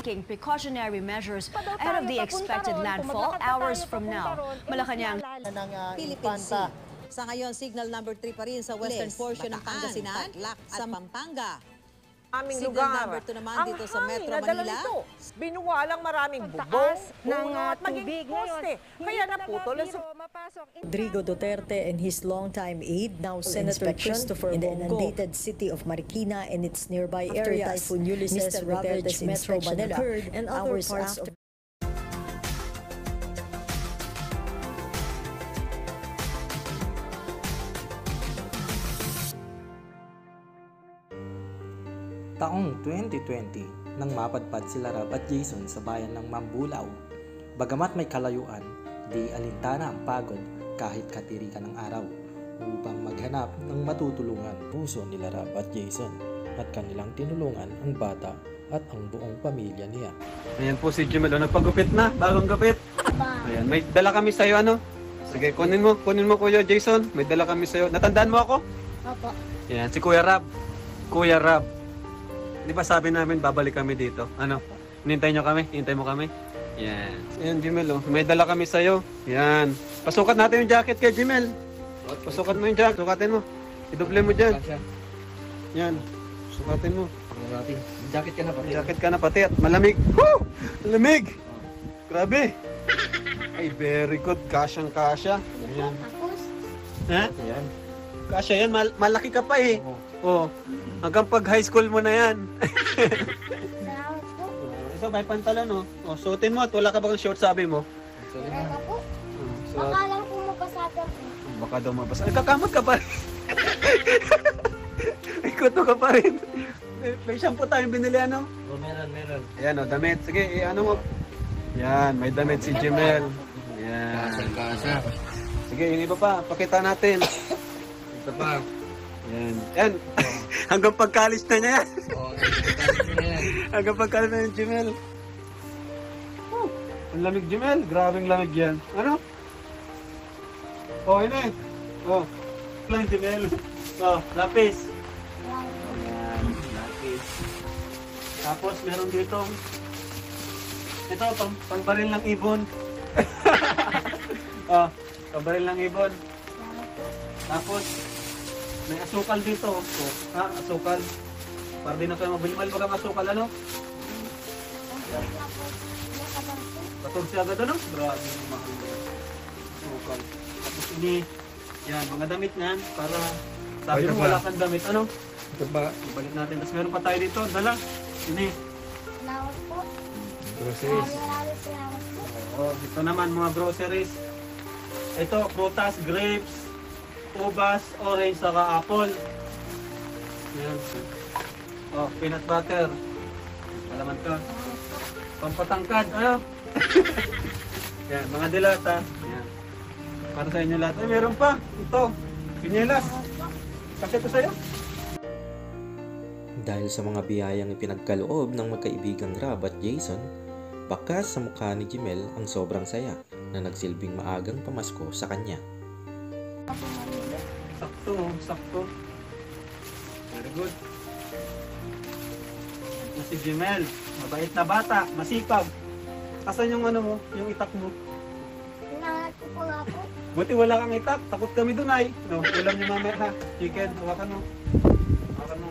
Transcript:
taking precautionary measures ahead of the expected landfall hours from now. Malacanang ng Philippine Infanta. Sea. Sa ngayon, signal number 3 pa rin sa western portion ng Pangasinan, sa Pampanga. Aming Signal lugar. number 2 naman Ang dito sa hangin Metro na dala Manila. nito, binuwalang maraming bubong, Taas ng puno at maging tubig poste. Kaya naputol ang Rodrigo Duterte and his longtime aide, now Senator Christopher in the inundated city of Marikina and its nearby areas. Typhoon Ulysses Mr. ravaged Metro Manila occurred and hours hours after. after. Taong 2020 nang mapadpad sila Rab at Jason sa bayan ng Mambulaw. Bagamat may kalayuan, di alintana ang pagod kahit katirikan ng araw upang maghanap ng matutulungan. Puso nila Rab at Jason at kanilang tinulungan ang bata at ang buong pamilya niya. Ayan po si Jimelo, nagpagupit na, bagong gupit. Ayan, may dala kami sa'yo, ano? Sige, kunin mo Kuya Jason, may dala kami sa'yo. Natandaan mo ako? Opo. Ayan, si Kuya Rab. Kuya Rab. Di ba sabi namin babalik kami dito? Ano? Hinintay nyo kami? Hintay mo kami? Yan. Ayan, Jimel, oh. May dala kami sa'yo. Yan. Pasukat natin yung jacket kay Jimel. Pasukat mo yung jacket. Sukatin mo. Idoble mo dyan. Yan. Sukatin mo. Jacket ka na pa. Jacket ka na pati at malamig. Woo! Malamig! Grabe! Ay, very good. Kasyang-kasya. Ayan. Tapos, Ha? Ayan. Kasya yan. Malaki ka pa eh. Oh. Hanggang pag high school mo na yan. salamat po. Ito, may pantalon, oh. Oh, suotin mo at wala ka bang short, sabi mo. Teka po. So, Baka lang po mapasagan po. baka daw mabasa. Ay, kakamot ka pa rin. May kuto ka pa rin. May shampoo tayong binili, ano? Oh, meron. Ayan, oh, damit. Sige, ano mo. Yan, may damit si Jimel. Yan. Kasa. Sige, yung iba pa. Pakita natin. Ito pa. Yan. Yan. Hanggang pagkalis na niya yan. Oh, Hanggang pagkalis na yung Jimel. Oh, ang lamig, Jimel. Grabing lamig yan. Ano? Oh, yun eh. Oh. Lang, Jimel. Oh, lapis. Ayan, lapis. Tapos, meron dito. Ito, pangbaril ng ibon. Oh, pangbaril ng ibon. Tapos, may asukal dito. Oh, ha, asukal. Para din na kayo mabili. Malbagang asukal, ano? 14 agad, ano? Grabe yung mahal. Asukal. Tapos ini, yan, mga damit niyan. Para sabi mo wala kang damit, ano? Ito pa. Balik natin. Tapos meron pa tayo dito. Dala. Ini. Salamat po. Groceries. Maraming salamat po. Oh, ito naman mga groceries. Ito, prutas, grapes, ubas, orange, saka apple. Yan. Oh, peanut butter. Malaman ka. Pampatangkad, ano? Yan, mga dilata. Yan. Para sa inyo lahat. Ay, meron pa. Ito, pinelas. Kasi ito sa'yo. Dahil sa mga biyayang ipinagkaloob ng magkaibigang Rab at Jason, bakas sa mukha ni Jimel ang sobrang saya na nagsilbing maagang pamasko sa kanya. Sakto, sakto. Very good. Ito si Jimel. Mabait na bata, masipag. Asan yung ano mo, yung itak mo? Salamat po po nga po. Buti wala kang itak, takot kami dun ay. No, ulam ni mama ha. Chicken, hawakan mo. Hawakan mo.